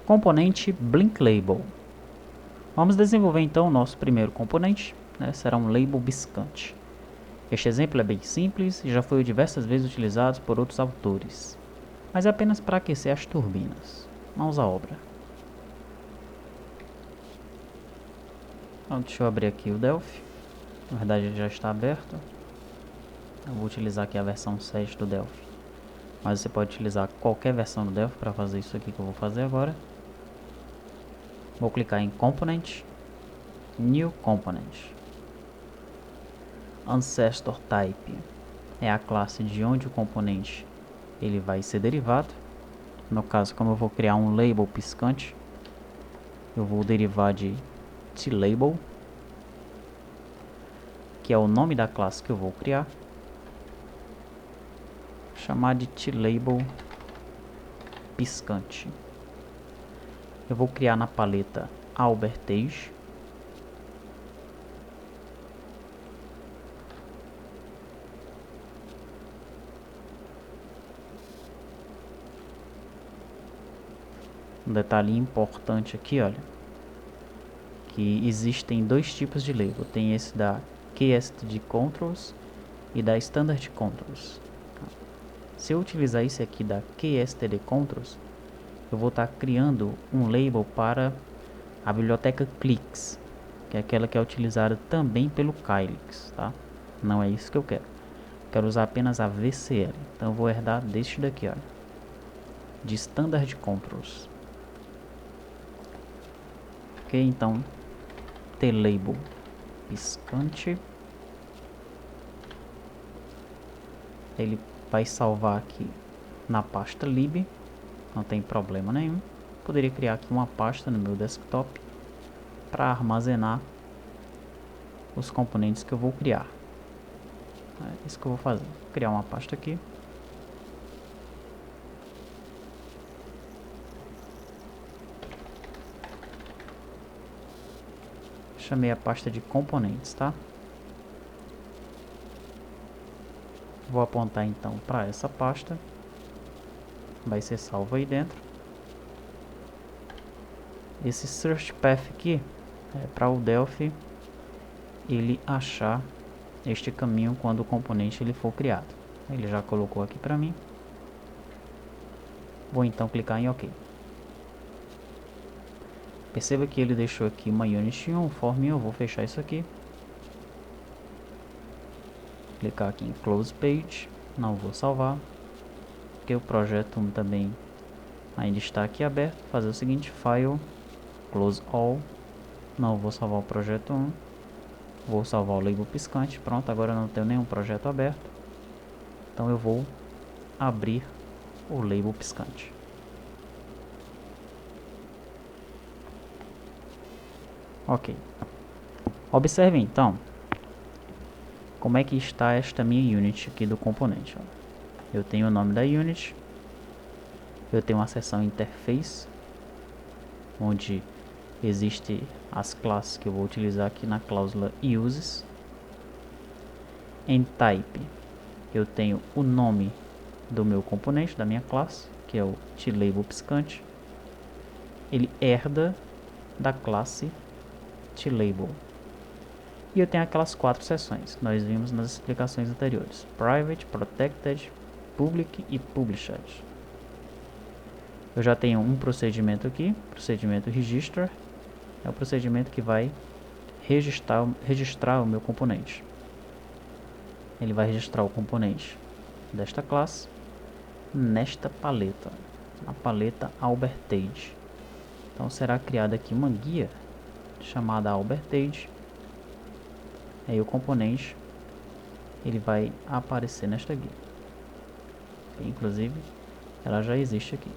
Componente Blink Label. Vamos desenvolver então o nosso primeiro componente, né? Será um label piscante. Este exemplo é bem simples e já foi diversas vezes utilizado por outros autores, mas é apenas para aquecer as turbinas. Mãos à obra. Então, deixa eu abrir aqui o Delphi. Na verdade ele já está aberto. Eu vou utilizar aqui a versão 7 do Delphi, mas você pode utilizar qualquer versão do Delphi para fazer isso aqui que eu vou fazer agora. Vou clicar em Component, New Component. Ancestor Type é a classe de onde o componente ele vai ser derivado. No caso, como eu vou criar um label piscante, eu vou derivar de TLabel, que é o nome da classe que eu vou criar. Chamar de TLabel piscante. Eu vou criar na paleta Albertage. Um detalhe importante aqui, olha, que existem dois tipos de label. Tem esse da KSTD Controls e da Standard Controls. Se eu utilizar esse aqui da KSTD Controls, eu vou estar criando um label para a biblioteca Clix, que é aquela que é utilizada também pelo Calyx, tá? Não é isso que eu quero. Quero usar apenas a VCL. Então eu vou herdar deste daqui, olha, de Standard Controls. Ok, então TLabel piscante. Ele vai salvar aqui na pasta lib, não tem problema nenhum. Poderia criar aqui uma pasta no meu desktop para armazenar os componentes que eu vou criar. É isso que eu vou fazer. Vou criar uma pasta aqui. Chamei a pasta de componentes, tá? Vou apontar então para essa pasta. Vai ser salvo aí dentro. Esse search path aqui é para o Delphi ele achar este caminho quando o componente ele for criado. Ele já colocou aqui para mim. Vou então clicar em OK. Perceba que ele deixou aqui uma Unity 1, form 1, eu vou fechar isso aqui. Clicar aqui em Close Page, não vou salvar, porque o projeto 1 também ainda está aqui aberto. Fazer o seguinte, File, Close All, não vou salvar o projeto 1, vou salvar o label piscante. Pronto, agora eu não tenho nenhum projeto aberto, então eu vou abrir o label piscante. Ok, observe então como é que está esta minha unit aqui do componente. Eu tenho o nome da unit, eu tenho uma seção interface, onde existe as classes que eu vou utilizar aqui na cláusula uses. Em type eu tenho o nome do meu componente, da minha classe, que é o TLabel piscante. Ele herda da classe TLabel. E eu tenho aquelas 4 seções que nós vimos nas explicações anteriores: Private, Protected, Public e Published. Eu já tenho um procedimento aqui, procedimento Register, é o procedimento que vai registrar o meu componente. Ele vai registrar o componente desta classe nesta paleta, a paleta Albertage. Então será criada aqui uma guia chamada Albertage. Aí o componente ele vai aparecer nesta guia. Inclusive ela já existe aqui.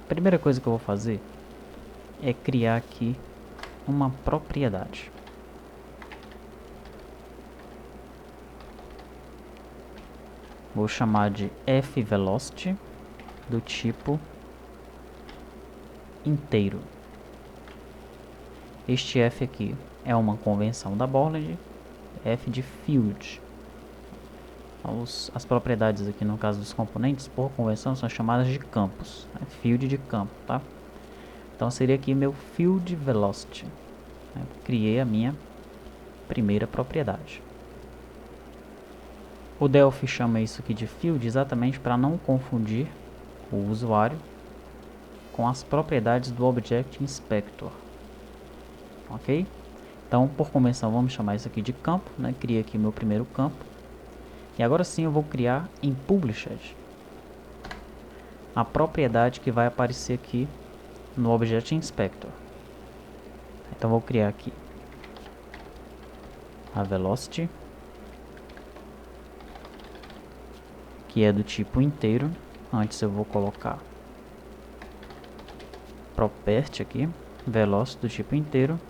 A primeira coisa que eu vou fazer é criar aqui uma propriedade. Vou chamar de fVelocity do tipo inteiro. Este f aqui é uma convenção da Borland, f de field. As propriedades aqui no caso dos componentes, por convenção, são chamadas de campos, né? Field de campo, tá? Então seria aqui meu field velocity, né? Criei a minha primeira propriedade. O Delphi chama isso aqui de field exatamente para não confundir o usuário com as propriedades do Object Inspector, ok? Então, por convenção, vamos chamar isso aqui de campo, né? Criei aqui meu primeiro campo. E agora sim eu vou criar em Published a propriedade que vai aparecer aqui no Object Inspector. Então vou criar aqui a Velocity, que é do tipo inteiro. Antes eu vou colocar Property aqui, Velocity do tipo inteiro.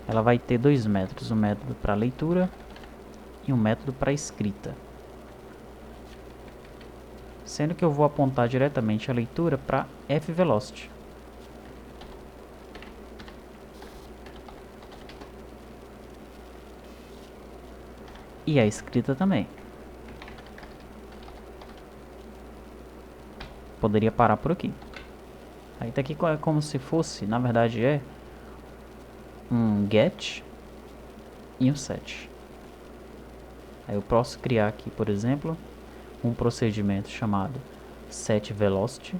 Ela vai ter dois métodos, um método para leitura e um método para escrita. Sendo que eu vou apontar diretamente a leitura para fVelocity. E a escrita também. Poderia parar por aqui. Aí tá aqui é como se fosse, na verdade é um get e um set. Aí eu posso criar aqui, por exemplo, um procedimento chamado setVelocity,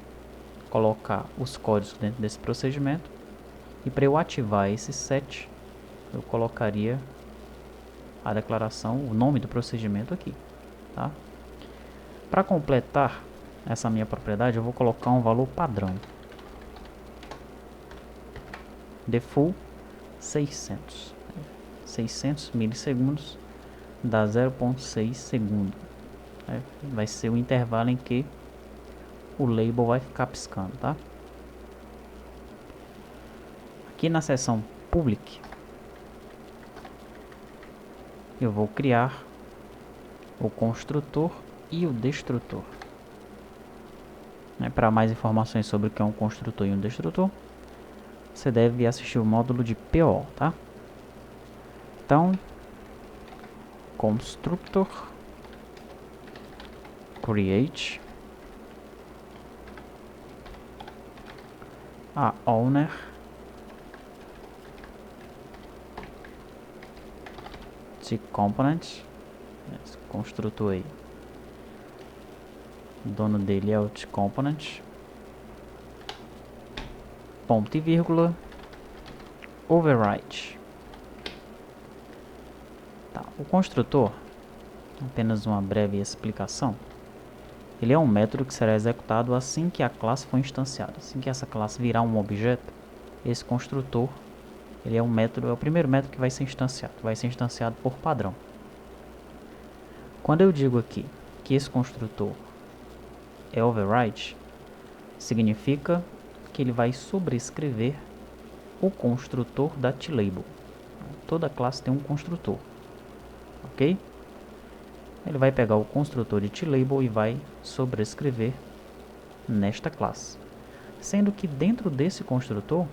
colocar os códigos dentro desse procedimento, e para eu ativar esse set, eu colocaria a declaração, o nome do procedimento aqui, tá? Para completar essa minha propriedade, eu vou colocar um valor padrão, default 600 milissegundos dá 0,6 segundo. Vai ser o intervalo em que o label vai ficar piscando, tá? Aqui na seção public eu vou criar o construtor e o destrutor. Para mais informações sobre o que é um construtor e um destrutor, você deve assistir o módulo de PO, tá? Então, constructor create a owner de component, esse construtor aí, o dono dele é o de component, ponto e vírgula, override. Tá, o construtor, apenas uma breve explicação, ele é um método que será executado assim que a classe for instanciada. Assim que essa classe virar um objeto, esse construtor, ele é um método, é o primeiro método que vai ser instanciado por padrão. Quando eu digo aqui que esse construtor é override, significa que ele vai sobrescrever o construtor da TLabel. Toda classe tem um construtor, ok? Ele vai pegar o construtor de TLabel e vai sobrescrever nesta classe. Sendo que dentro desse construtor,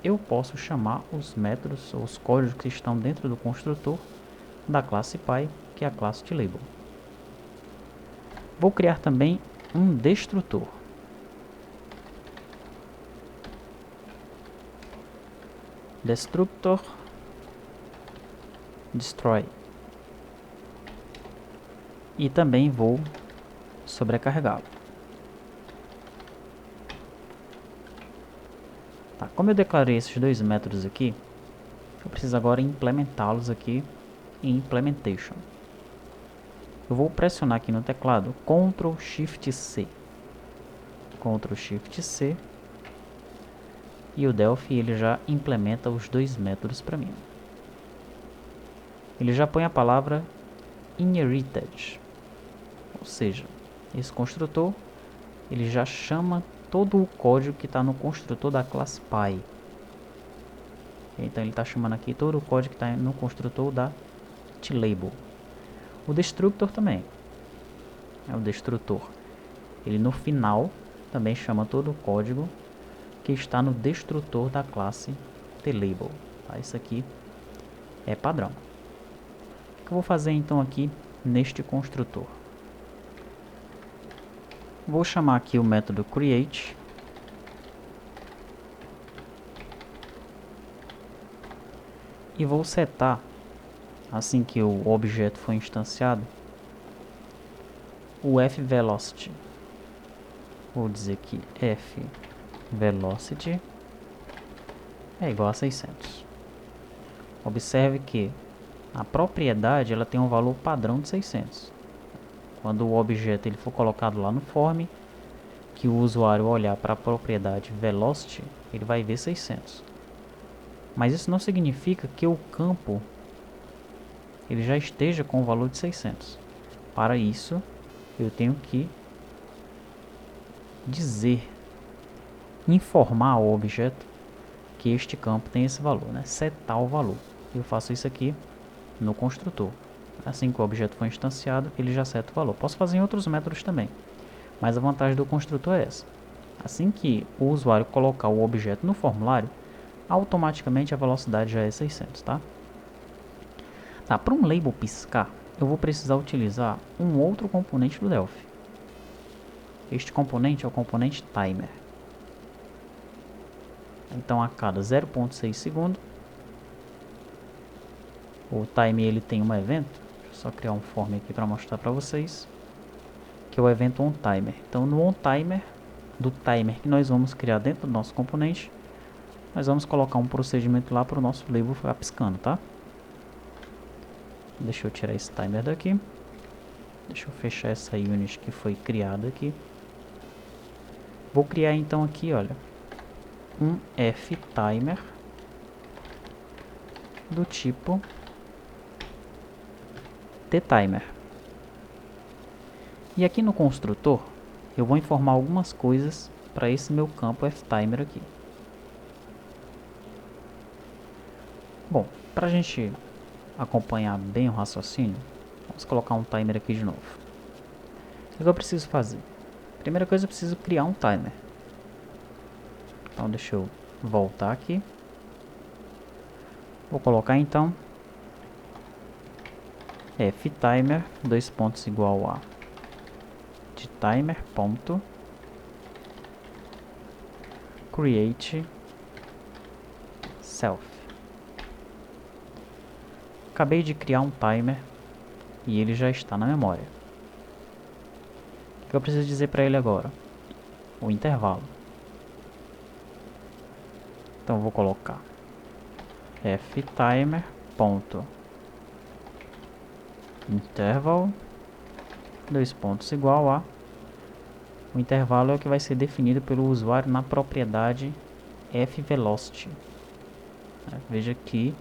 eu posso chamar os métodos ou os códigos que estão dentro do construtor da classe Py, que é a classe TLabel. Vou criar também um destrutor. Destructor destroy. E também vou sobrecarregá-lo. Tá, como eu declarei esses dois métodos aqui, eu preciso agora implementá-los aqui em Implementation. Eu vou pressionar aqui no teclado Ctrl Shift C. Ctrl Shift C. E o Delphi ele já implementa os dois métodos para mim. Ele já põe a palavra inherited. Ou seja, esse construtor ele já chama todo o código que está no construtor da classe Py. Então ele está chamando aqui todo o código que está no construtor da TLabel. O destructor também. O destrutor. Ele no final também chama todo o código que está no destrutor da classe TLabel. Tá? Isso aqui é padrão. O que eu vou fazer então aqui neste construtor. Vou chamar aqui o método create. E vou setar, assim que o objeto for instanciado, o fVelocity. Vou dizer que fVelocity é igual a 600. Observe que a propriedade ela tem um valor padrão de 600. Quando o objeto ele for colocado lá no form, que o usuário olhar para a propriedade velocity, ele vai ver 600. Mas isso não significa que o campo ele já esteja com o valor de 600. Para isso, eu tenho que informar ao objeto que este campo tem esse valor, né? Setar o valor. Eu faço isso aqui no construtor. Assim que o objeto for instanciado, ele já seta o valor. Posso fazer em outros métodos também, mas a vantagem do construtor é essa. Assim que o usuário colocar o objeto no formulário, automaticamente a velocidade já é 600, tá? Tá, para um label piscar, eu vou precisar utilizar um outro componente do Delphi. Este componente é o componente timer. Então, a cada 0.6 segundos, o timer ele tem um evento. Deixa eu só criar um form aqui para mostrar para vocês, que é o evento onTimer. Então, no onTimer, do timer que nós vamos criar dentro do nosso componente, nós vamos colocar um procedimento lá para o nosso label ficar piscando, tá? Deixa eu tirar esse timer daqui. Deixa eu fechar essa unit que foi criada aqui. Vou criar então aqui, olha, um fTimer do tipo tTimer. E aqui no construtor, eu vou informar algumas coisas para esse meu campo fTimer aqui. Bom, para a gente acompanhar bem o raciocínio, vamos colocar um timer aqui de novo. O que eu preciso fazer? Primeira coisa, eu preciso criar um timer. Então, deixa eu voltar aqui. Vou colocar então fTimer, dois pontos igual a de timer, ponto, create self. Acabei de criar um timer e ele já está na memória. O que eu preciso dizer para ele agora? O intervalo. Então, vou colocar fTimer, ponto, interval, dois pontos igual a, o intervalo é o que vai ser definido pelo usuário na propriedade fVelocity. Veja que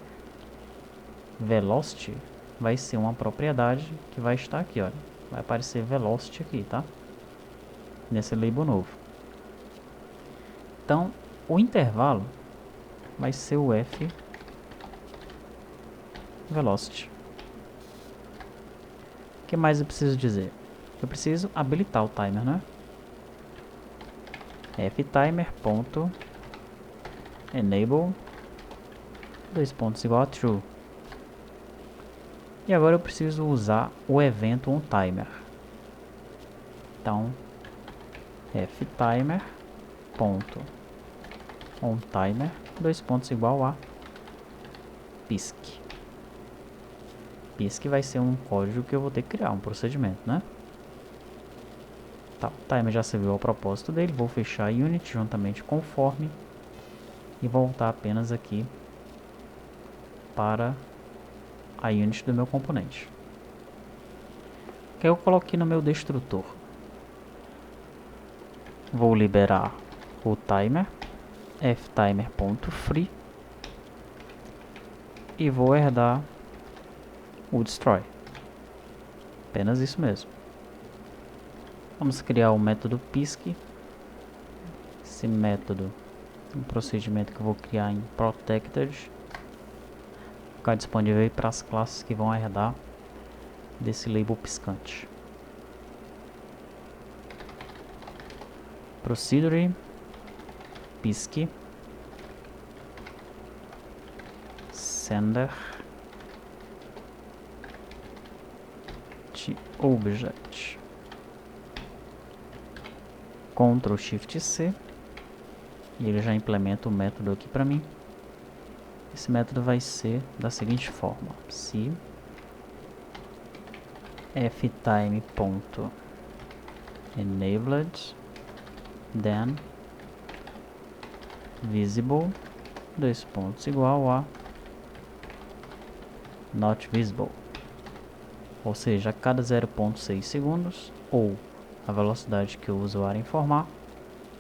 velocity vai ser uma propriedade que vai estar aqui, olha. Vai aparecer velocity aqui, tá? Nesse label novo. Então, o intervalo vai ser o fVelocity. O que mais eu preciso dizer? Eu preciso habilitar o timer, né? fTimer.enable, dois pontos igual a true. E agora eu preciso usar o evento onTimer. Então, fTimer.onTimer, dois pontos igual a pisc. Pisc vai ser um código que eu vou ter que criar, um procedimento, né? Tá, o timer já serviu ao propósito dele. Vou fechar a unit juntamente com o form e voltar apenas aqui para a unit do meu componente. O que eu coloquei no meu destrutor? Vou liberar o timer, fTimer.free, e vou herdar o destroy. Apenas isso mesmo. Vamos criar o método pisc. Esse método, um procedimento que eu vou criar em protected, ficar disponível para as classes que vão herdar desse label piscante. Procedure pisc sender Select Object, Ctrl Shift C, e ele já implementa o método aqui para mim. Esse método vai ser da seguinte forma: se ftime.enabled, then visible, dois pontos, igual a not visible. Ou seja, a cada 0.6 segundos, ou a velocidade que o usuário informar,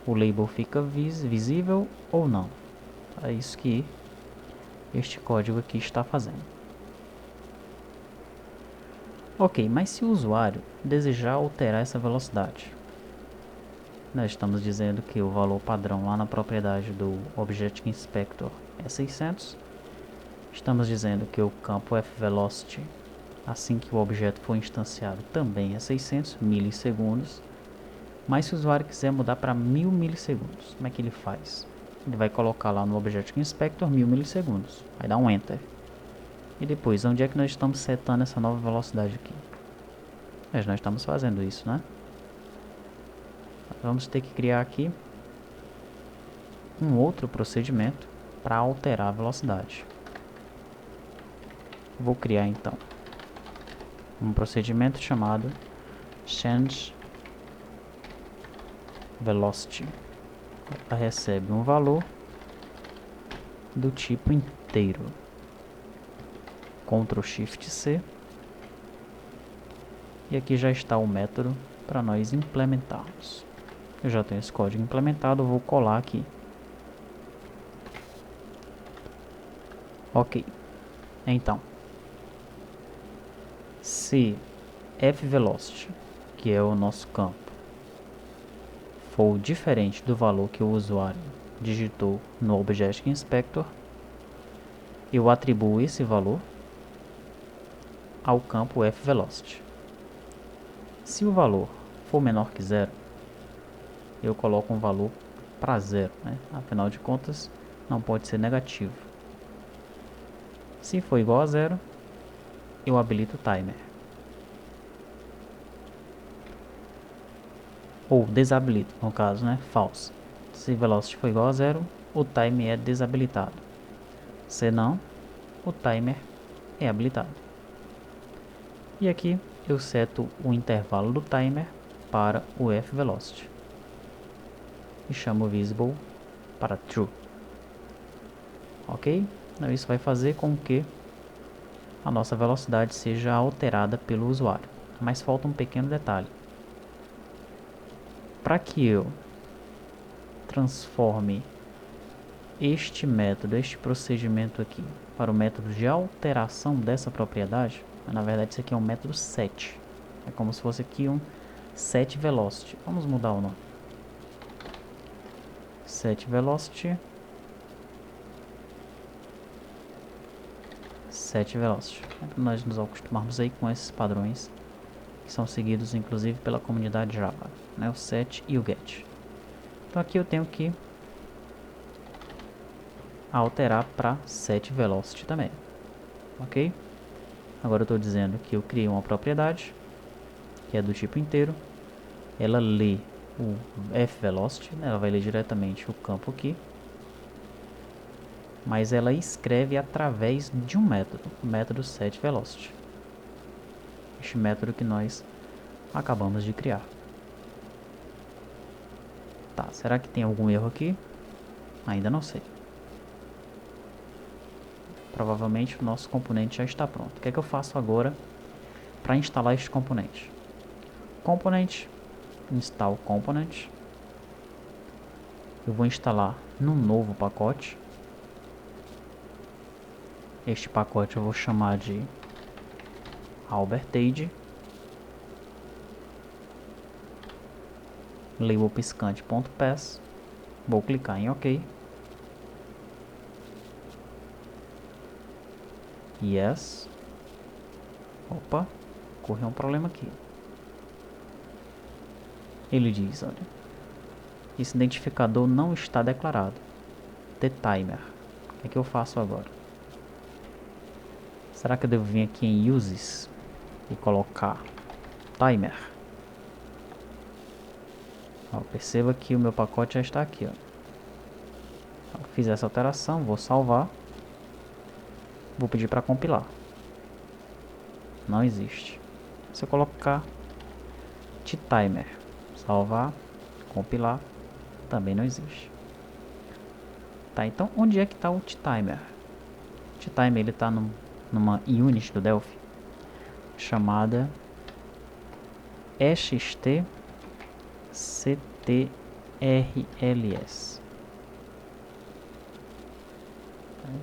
o label fica visível ou não. É isso que este código aqui está fazendo. Ok, mas se o usuário desejar alterar essa velocidade, nós estamos dizendo que o valor padrão lá na propriedade do Object Inspector é 600. Estamos dizendo que o campo fVelocity, assim que o objeto for instanciado, também é 600 milissegundos. Mas se o usuário quiser mudar para 1000 milissegundos, como é que ele faz? Ele vai colocar lá no Object Inspector 1000 milissegundos. Vai dar um Enter. E depois, onde é que nós estamos setando essa nova velocidade aqui? Mas nós estamos fazendo isso, né? Vamos ter que criar aqui um outro procedimento para alterar a velocidade. Vou criar então um procedimento chamado Change Velocity. Ela recebe um valor do tipo inteiro. Ctrl Shift C. E aqui já está o método para nós implementarmos. Eu já tenho esse código implementado, eu vou colar aqui. Ok. Então, se fVelocity, que é o nosso campo, for diferente do valor que o usuário digitou no Object Inspector, eu atribuo esse valor ao campo fVelocity. Se o valor for menor que 0, eu coloco um valor para 0, né? Afinal de contas, não pode ser negativo. Se for igual a 0, eu habilito o timer. Ou desabilito, no caso, né? False. Se velocity for igual a 0, o timer é desabilitado. Se não, o timer é habilitado. E aqui eu seto o intervalo do timer para o fVelocity. E chamo visible para true. Ok? Então isso vai fazer com que a nossa velocidade seja alterada pelo usuário. Mas falta um pequeno detalhe. Para que eu transforme este método, este procedimento aqui, para o método de alteração dessa propriedade, na verdade isso aqui é um método set. É como se fosse aqui um setVelocity. Vamos mudar o nome. setVelocity. setVelocity. É para nós nos acostumarmos aí com esses padrões que são seguidos inclusive pela comunidade Java, né? O set e o get. Então aqui eu tenho que alterar para setVelocity também, ok? Agora eu estou dizendo que eu criei uma propriedade que é do tipo inteiro. Ela lê o fVelocity, né? Ela vai ler diretamente o campo aqui, mas ela escreve através de um método, o método setVelocity. Este método que nós acabamos de criar. Tá, será que tem algum erro aqui? Ainda não sei. Provavelmente o nosso componente já está pronto. O que é que eu faço agora para instalar este componente? Component, install component. Eu vou instalar num novo pacote. Este pacote eu vou chamar de Albertade. Label piscante.pass. Vou clicar em OK. Yes. Opa, ocorreu um problema aqui. Ele diz, olha, esse identificador não está declarado. The timer. O que é que eu faço agora? Será que eu devo vir aqui em uses e colocar timer. Ó, perceba que o meu pacote já está aqui, ó. Fiz essa alteração, vou salvar. Vou pedir para compilar. Não existe. Se eu colocar timer, salvar, compilar, também não existe. Tá, então onde é que está o timer? O timer ele está numa unit do Delphi chamada XTCTRLS.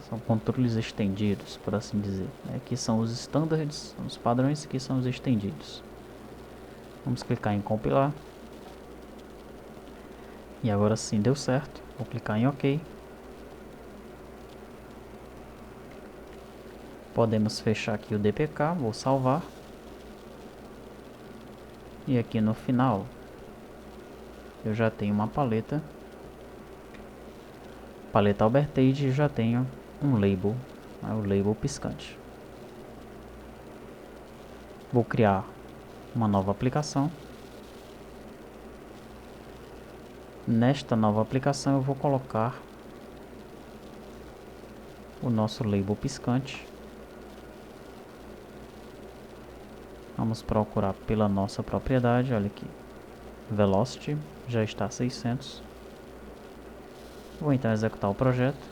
São controles estendidos, por assim dizer. Aqui são os standards, os padrões, aqui são os estendidos. Vamos clicar em compilar. E agora sim deu certo. Vou clicar em OK. Podemos fechar aqui o DPK, vou salvar. E aqui no final eu já tenho uma paleta. Paleta Albertage, já tenho um label, o label piscante. Vou criar uma nova aplicação. Nesta nova aplicação eu vou colocar o nosso label piscante. Vamos procurar pela nossa propriedade, olha aqui. Velocity já está a 600. Vou então executar o projeto.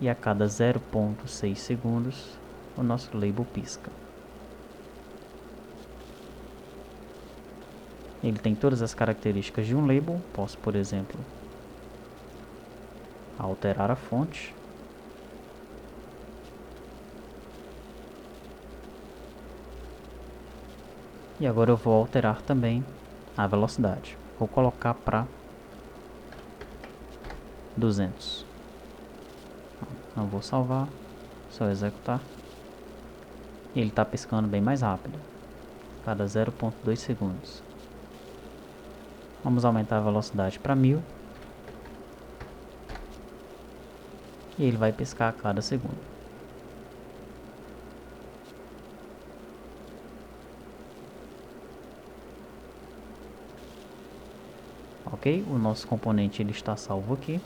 E a cada 0,6 segundos o nosso label pisca. Ele tem todas as características de um label. Posso, por exemplo, alterar a fonte. E agora eu vou alterar também a velocidade. Vou colocar para 200. Não vou salvar, só executar. E ele está piscando bem mais rápido, cada 0,2 segundos. Vamos aumentar a velocidade para 1000. E ele vai piscar a cada segundo. Ok, o nosso componente ele está salvo aqui.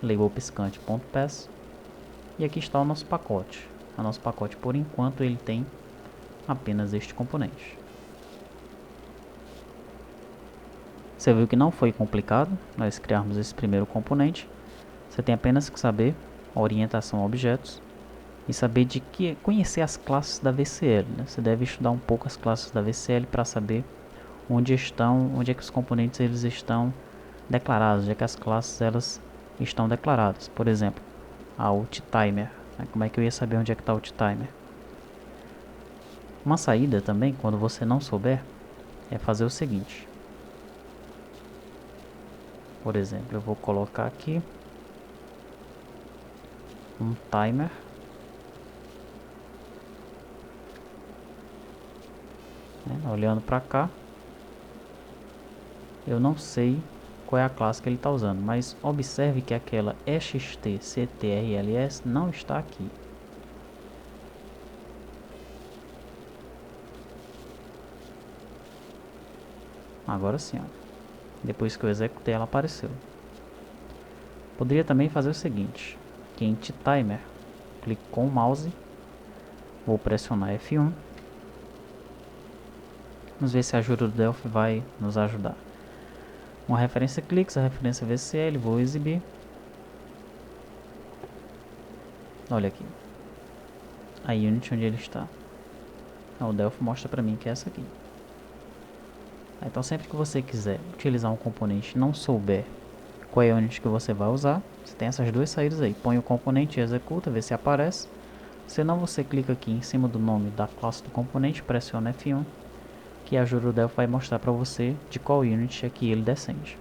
Label piscante.pass. E aqui está o nosso pacote. O nosso pacote, por enquanto, ele tem apenas este componente. Você viu que não foi complicado nós criarmos esse primeiro componente. Você tem apenas que saber a orientação a objetos e saber conhecer as classes da VCL, né? Você deve estudar um pouco as classes da VCL para saber onde é que os componentes eles estão declarados, onde é que as classes elas estão declaradas. Por exemplo, o timer, né? Como é que eu ia saber onde é que está o timer? Uma saída também, quando você não souber, é fazer o seguinte. Por exemplo, eu vou colocar aqui um timer. Olhando para cá, eu não sei qual é a classe que ele está usando, mas observe que aquela XTCTRLS não está aqui. Agora sim, ó. Depois que eu executei, ela apareceu. Poderia também fazer o seguinte: aqui em timer, clico com o mouse, vou pressionar F1. Vamos ver se a ajuda do Delphi vai nos ajudar. Uma referência cliques, a referência VCL, vou exibir. Olha aqui. A unit onde ele está. O Delphi mostra para mim que é essa aqui. Então sempre que você quiser utilizar um componente e não souber qual é a unit que você vai usar, você tem essas duas saídas aí. Põe o componente e executa, vê se aparece. Senão você clica aqui em cima do nome da classe do componente, pressiona F1, que a ajuda do Delphi vai mostrar para você de qual unit é que ele descende.